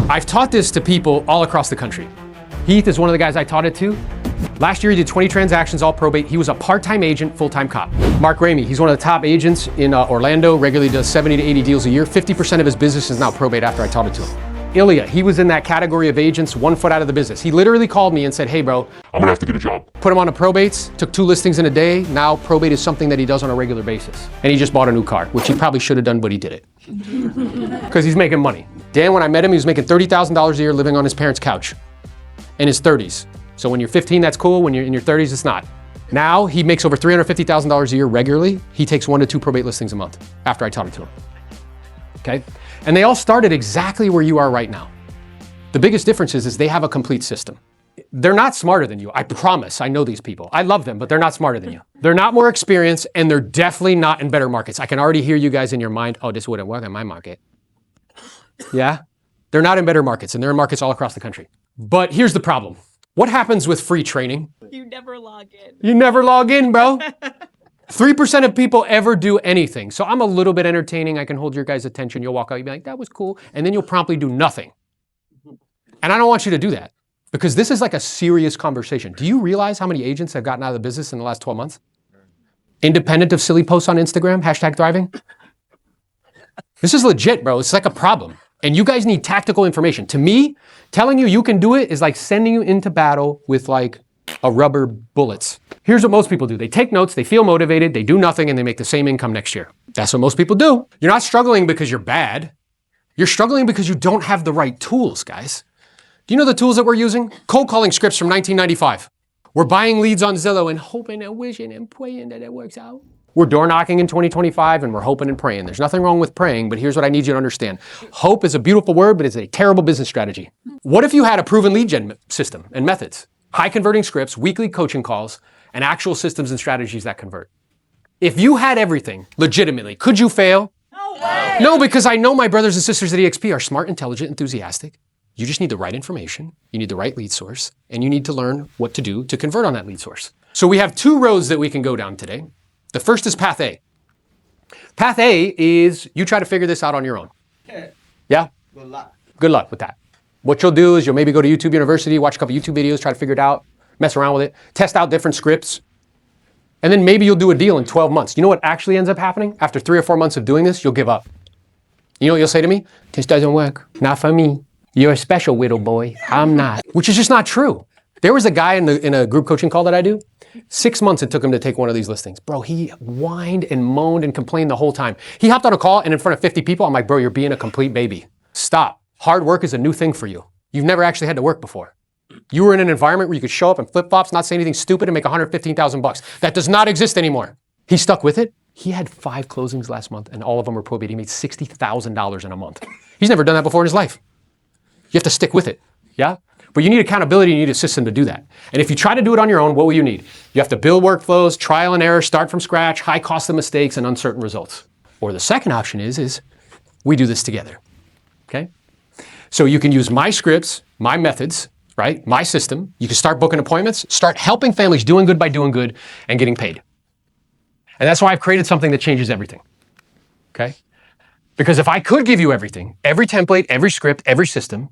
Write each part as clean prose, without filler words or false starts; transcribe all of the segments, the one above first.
I've taught this to people all across the country. Heath is one of the guys I taught it to. Last year he did 20 transactions, all probate. He was a part-time agent, full-time cop. Mark Ramey, he's one of the top agents in Orlando, regularly does 70 to 80 deals a year. 50% of his business is now probate after I taught it to him. Ilya, he was in that category of agents, 1 foot out of the business. He literally called me and said, hey bro, I'm gonna have to get a job. Put him on a probates, took 2 listings in a day. Now probate is something that he does on a regular basis. And he just bought a new car, which he probably should have done, but he did it. Because he's making money. Dan, when I met him, he was making $30,000 a year living on his parents' couch in his 30s. So when you're 15, that's cool. When you're in your 30s, it's not. Now he makes over $350,000 a year regularly. He takes 1 to 2 probate listings a month after I taught it to him. Okay? And they all started exactly where you are right now. The biggest difference is they have a complete system. They're not smarter than you. I promise. I know these people. I love them, but they're not smarter than you. They're not more experienced, and they're definitely not in better markets. I can already hear you guys in your mind, oh, this wouldn't work in my market. Yeah? They're not in better markets, and they're in markets all across the country. But here's the problem. What happens with free training? You never log in. You never log in, bro. 3% of people ever do anything. So I'm a little bit entertaining. I can hold your guys' attention. You'll walk out, you'll be like, that was cool. And then you'll promptly do nothing. And I don't want you to do that because this is like a serious conversation. Do you realize how many agents have gotten out of the business in the last 12 months? Independent of silly posts on Instagram, #thriving. This is legit, bro. It's like a problem. And you guys need tactical information. To me, telling you can do it is like sending you into battle with like a rubber bullets. Here's what most people do. They take notes, they feel motivated, they do nothing, and they make the same income next year. That's what most people do. You're not struggling because you're bad. You're struggling because you don't have the right tools, guys. Do you know the tools that we're using? Cold calling scripts from 1995. We're buying leads on Zillow and hoping and wishing and praying that it works out. We're door knocking in 2025 and we're hoping and praying. There's nothing wrong with praying, but here's what I need you to understand. Hope is a beautiful word, but it's a terrible business strategy. What if you had a proven lead gen system and methods, high converting scripts, weekly coaching calls, and actual systems and strategies that convert? If you had everything legitimately, could you fail? No way. No, because I know my brothers and sisters at EXP are smart, intelligent, enthusiastic. You just need the right information, you need the right lead source, and you need to learn what to do to convert on that lead source. So we have 2 roads that we can go down today. The first is path A. Path A is you try to figure this out on your own. Yeah? Good luck. Good luck with that. What you'll do is you'll maybe go to YouTube University, watch a couple YouTube videos, try to figure it out, mess around with it, test out different scripts, and then maybe you'll do a deal in 12 months. You know what actually ends up happening? After 3 or 4 months of doing this, you'll give up. You know what you'll say to me? This doesn't work. Not for me. You're a special widow boy. I'm not. Which is just not true. There was a guy in a group coaching call that I do. 6 months it took him to take one of these listings. Bro, he whined and moaned and complained the whole time. He hopped on a call and in front of 50 people, I'm like, bro, you're being a complete baby. Stop. Hard work is a new thing for you. You've never actually had to work before. You were in an environment where you could show up in flip-flops, not say anything stupid and make $115,000. That does not exist anymore. He stuck with it. He had 5 closings last month and all of them were probate. He made $60,000 in a month. He's never done that before in his life. You have to stick with it, yeah? But you need accountability, you need a system to do that. And if you try to do it on your own, what will you need? You have to build workflows, trial and error, start from scratch, high cost of mistakes and uncertain results. Or the second option is we do this together, okay? So you can use my scripts, my methods, right? My system. You can start booking appointments, start helping families doing good by doing good and getting paid. And that's why I've created something that changes everything, okay? Because if I could give you everything, every template, every script, every system,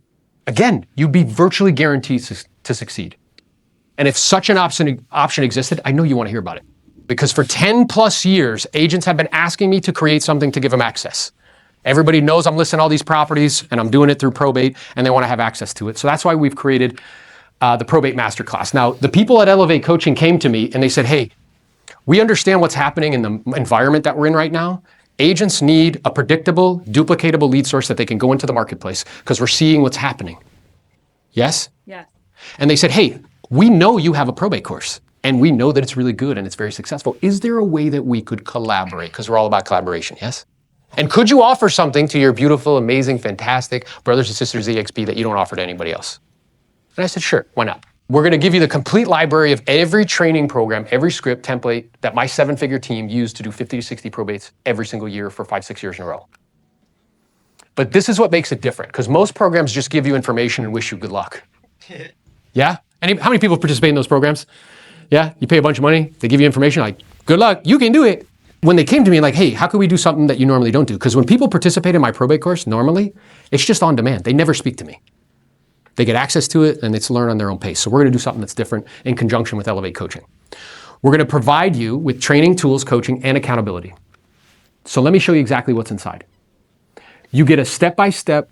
again, you'd be virtually guaranteed to succeed. And if such an option existed, I know you want to hear about it. Because for 10 plus years, agents have been asking me to create something to give them access. Everybody knows I'm listing all these properties and I'm doing it through probate and they want to have access to it. So that's why we've created the Probate Masterclass. Now, the people at Elevate Coaching came to me and they said, hey, we understand what's happening in the environment that we're in right now. Agents need a predictable, duplicatable lead source that they can go into the marketplace because we're seeing what's happening. Yes? Yes. And they said, hey, we know you have a probate course and we know that it's really good and it's very successful. Is there a way that we could collaborate? Because we're all about collaboration, yes? And could you offer something to your beautiful, amazing, fantastic brothers and sisters at EXP that you don't offer to anybody else? And I said, sure, why not? We're gonna give you the complete library of every training program, every script template that my 7-figure team used to do 50 to 60 probates every single year for 5-6 years in a row. But this is what makes it different, because most programs just give you information and wish you good luck. Yeah? How many people participate in those programs? Yeah? You pay a bunch of money, they give you information like, good luck, you can do it. when they came to me like, hey, how can we do something that you normally don't do? Because when people participate in my probate course, normally, it's just on demand. They never speak to me. They get access to it and it's learn on their own pace. So we're gonna do something that's different in conjunction with Elevate Coaching. We're gonna provide you with training, tools, coaching, and accountability. So let me show you exactly what's inside. You get a step-by-step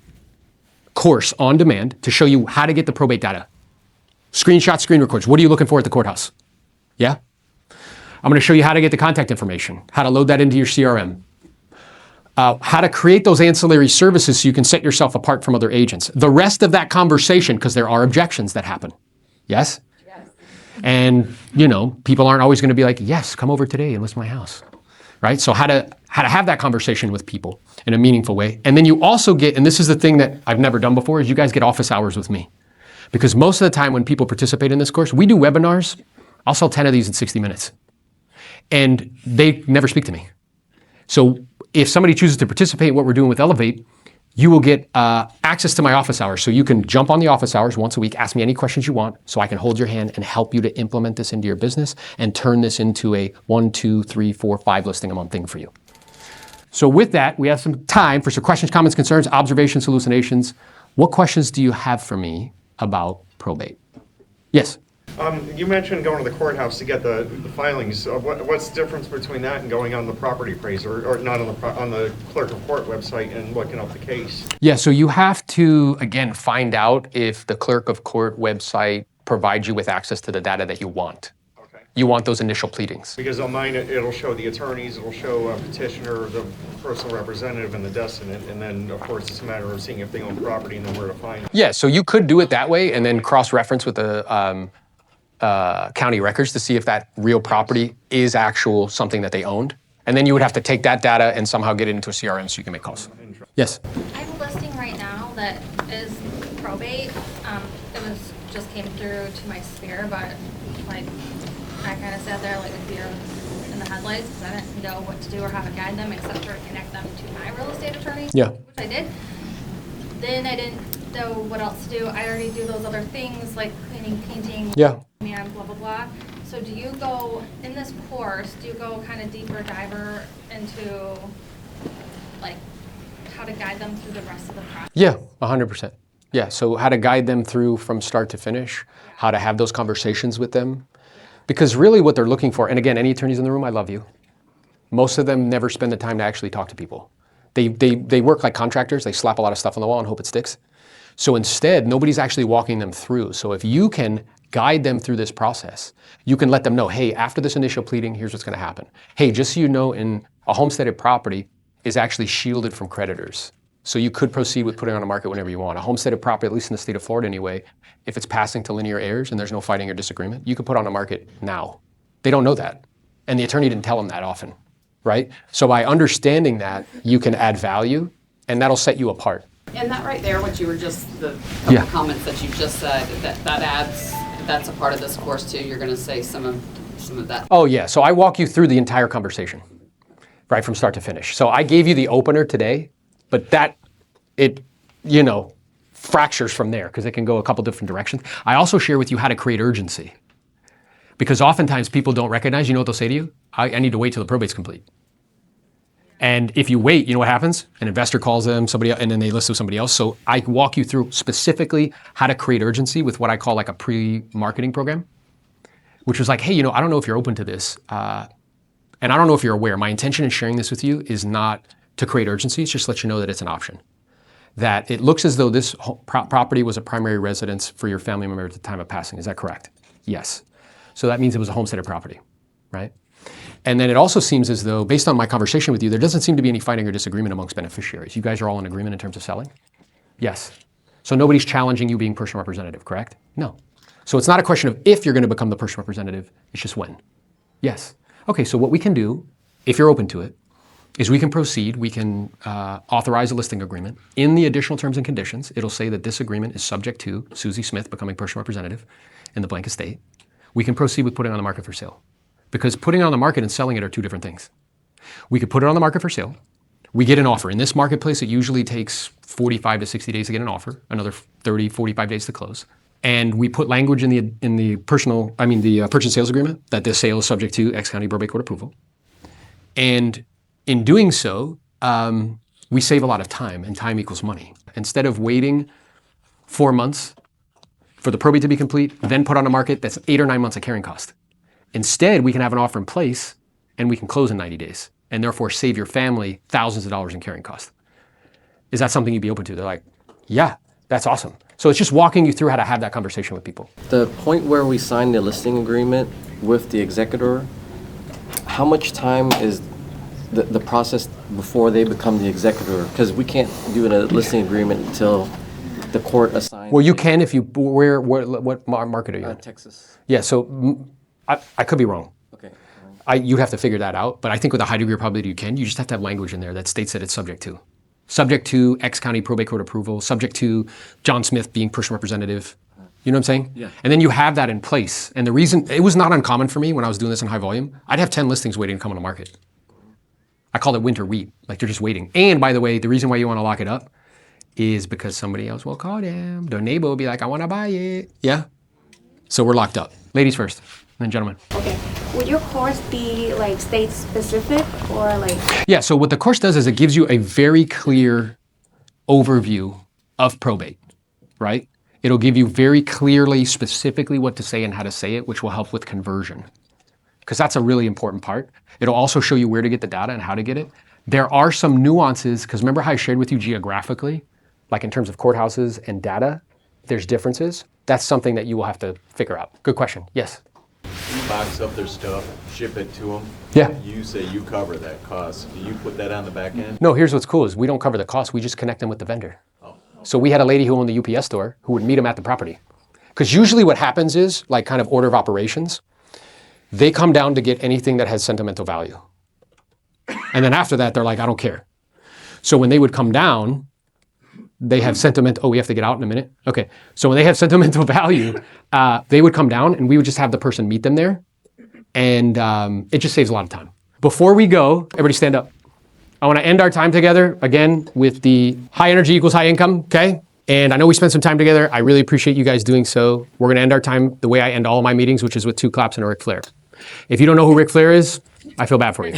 course on demand to show you how to get the probate data. Screenshots, screen records. What are you looking for at the courthouse? Yeah? I'm gonna show you how to get the contact information, how to load that into your CRM, how to create those ancillary services so you can set yourself apart from other agents. The rest of that conversation, because there are objections that happen. Yes? Yes. And, you know, people aren't always gonna be like, yes, come over today and list my house, right? So how to have that conversation with people in a meaningful way. And then you also get, and this is the thing that I've never done before, is you guys get office hours with me. Because most of the time when people participate in this course, we do webinars. I'll sell 10 of these in 60 minutes. And they never speak to me. So if somebody chooses to participate in what we're doing with Elevate, you will get access to my office hours. So you can jump on the office hours once a week, ask me any questions you want, so I can hold your hand and help you to implement this into your business and turn this into a 1, 2, 3, 4, 5 listing a month thing for you. So with that, we have some time for some questions, comments, concerns, observations, hallucinations. What questions do you have for me about probate? Yes? You mentioned going to the courthouse to get the filings. What's the difference between that and going on the property appraiser, or not on the clerk of court website and looking up the case? Yeah, so you have to, again, find out if the clerk of court website provides you with access to the data that you want. Okay. You want those initial pleadings. Because on mine, it'll show the attorneys, it'll show a petitioner, the personal representative, and the decedent, and then, of course, it's a matter of seeing if they own property and then where to find them. Yeah, so you could do it that way and then cross-reference with the county records to see if that real property is actual something that they owned. And then you would have to take that data and somehow get it into a CRM so you can make calls. Yes? I have a listing right now that is probate. Just came through to my sphere, but like I kind of sat there like a deer in the headlights because I didn't know what to do or how to guide them except for connect them to my real estate attorney. Yeah. Which I did. Then I didn't know what else to do. I already do those other things like cleaning, painting. Yeah. And blah, blah, blah. So do you go, in this course, do you go kind of deeper diver into like how to guide them through the rest of the process? Yeah, 100%. Yeah, so how to guide them through from start to finish, how to have those conversations with them. Because really what they're looking for, and again, any attorneys in the room, I love you. Most of them never spend the time to actually talk to people. They work like contractors, they slap a lot of stuff on the wall and hope it sticks. So instead, nobody's actually walking them through. So if you can guide them through this process, you can let them know, hey, after this initial pleading, here's what's gonna happen. Hey, just so you know, in a homesteaded property is actually shielded from creditors. So you could proceed with putting it on the market whenever you want. A homesteaded property, at least in the state of Florida anyway, if it's passing to linear heirs and there's no fighting or disagreement, you could put on the market now. They don't know that. And the attorney didn't tell them that often, right? So by understanding that, you can add value and that'll set you apart. And that right there, what you were just, the Yeah. couple comments that you just said, that's a part of this course too. You're gonna say some of that. Oh yeah, so I walk you through the entire conversation, right, from start to finish. So I gave you the opener today, but it fractures from there because it can go a couple different directions. I also share with you how to create urgency because oftentimes people don't recognize, you know what they'll say to you? I need to wait till the probate's complete. And if you wait, you know what happens? An investor calls them, and then they list with somebody else. So I walk you through specifically how to create urgency with what I call like a pre-marketing program, which was like, hey, I don't know if you're open to this. And I don't know if you're aware. My intention in sharing this with you is not to create urgency. It's just to let you know that it's an option. That it looks as though this property was a primary residence for your family member at the time of passing. Is that correct? Yes. So that means it was a homesteaded property, right? And then it also seems as though, based on my conversation with you, there doesn't seem to be any fighting or disagreement amongst beneficiaries. You guys are all in agreement in terms of selling? Yes. So nobody's challenging you being personal representative, correct? No. So it's not a question of if you're going to become the personal representative, it's just when. Yes. Okay, so what we can do, if you're open to it, is we can proceed, we can authorize a listing agreement. In the additional terms and conditions, it'll say that this agreement is subject to Susie Smith becoming personal representative in the blank estate. We can proceed with putting it on the market for sale. Because putting it on the market and selling it are two different things. We could put it on the market for sale. We get an offer. In this marketplace, it usually takes 45 to 60 days to get an offer, another 30, 45 days to close. And we put language in the purchase and sales agreement that this sale is subject to X County Probate Court approval. And in doing so, we save a lot of time, and time equals money. Instead of waiting 4 months for the probate to be complete, then put on the market, that's 8 or 9 months of carrying cost. Instead, we can have an offer in place and we can close in 90 days and therefore save your family thousands of dollars in carrying cost. Is that something you'd be open to? They're like, yeah, that's awesome. So it's just walking you through how to have that conversation with people. The point where we sign the listing agreement with the executor, how much time is the process before they become the executor? Because we can't do a listing agreement until the court assigns. Well, you can if you, what market are you in? Texas. Yeah, so I could be wrong. Okay. You'd have to figure that out, but I think with a high degree of probability you can. You just have to have language in there that states that it's subject to. Subject to X County Probate Court approval, subject to John Smith being personal representative. You know what I'm saying? Yeah. And then you have that in place. And the reason, it was not uncommon for me when I was doing this in high volume, I'd have 10 listings waiting to come on the market. I call it winter wheat, like they're just waiting. And by the way, the reason why you want to lock it up is because somebody else will call them. Their neighbor will be like, I want to buy it. Yeah? So we're locked up. Ladies first, and then gentlemen. Okay. Would your course be like state specific or like? Yeah, so what the course does is it gives you a very clear overview of probate, right? It'll give you very clearly, specifically what to say and how to say it, which will help with conversion. Because that's a really important part. It'll also show you where to get the data and how to get it. There are some nuances, because remember how I shared with you geographically, like in terms of courthouses and data, there's differences. That's something that you will have to figure out. Good question, yes? You box up their stuff, ship it to them. Yeah. You say you cover that cost. Do you put that on the back end? No, here's what's cool is we don't cover the cost, we just connect them with the vendor. So we had a lady who owned the UPS store who would meet them at the property. Because usually what happens is, like kind of order of operations, they come down to get anything that has sentimental value. And then after that, they're like, I don't care. So when they would come down, they have oh, we have to get out in a minute. Okay, so when they have sentimental value, they would come down and we would just have the person meet them there. And it just saves a lot of time. Before we go, everybody stand up. I want to end our time together, again, with the high energy equals high income, okay? And I know we spent some time together. I really appreciate you guys doing so. We're going to end our time the way I end all of my meetings, which is with 2 claps and a Ric Flair. If you don't know who Ric Flair is, I feel bad for you.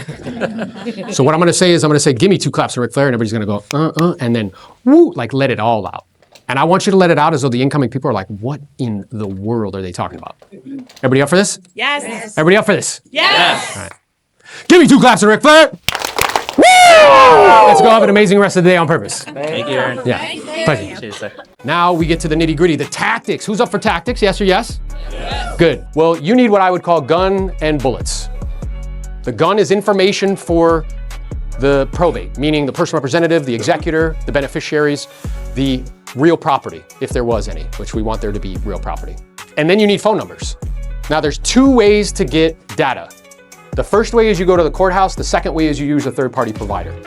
So what I'm going to say is I'm going to say, give me 2 claps and Ric Flair, and everybody's going to go, and then, woo, like let it all out. And I want you to let it out as though the incoming people are like, what in the world are they talking about? Everybody up for this? Yes. Everybody up for this? Yes. All right. Give me 2 claps and Ric Flair. Woo! Let's go have an amazing rest of the day on purpose. Thank you, Aaron. Yeah, pleasure. Cheers, sir. Now we get to the nitty gritty, the tactics. Who's up for tactics? Yes or yes? Yes. Good. Well, you need what I would call gun and bullets. The gun is information for the probate, meaning the personal representative, the executor, the beneficiaries, the real property, if there was any, which we want there to be real property. And then you need phone numbers. Now there's 2 ways to get data. The first way is you go to the courthouse. The second way is you use a third-party provider.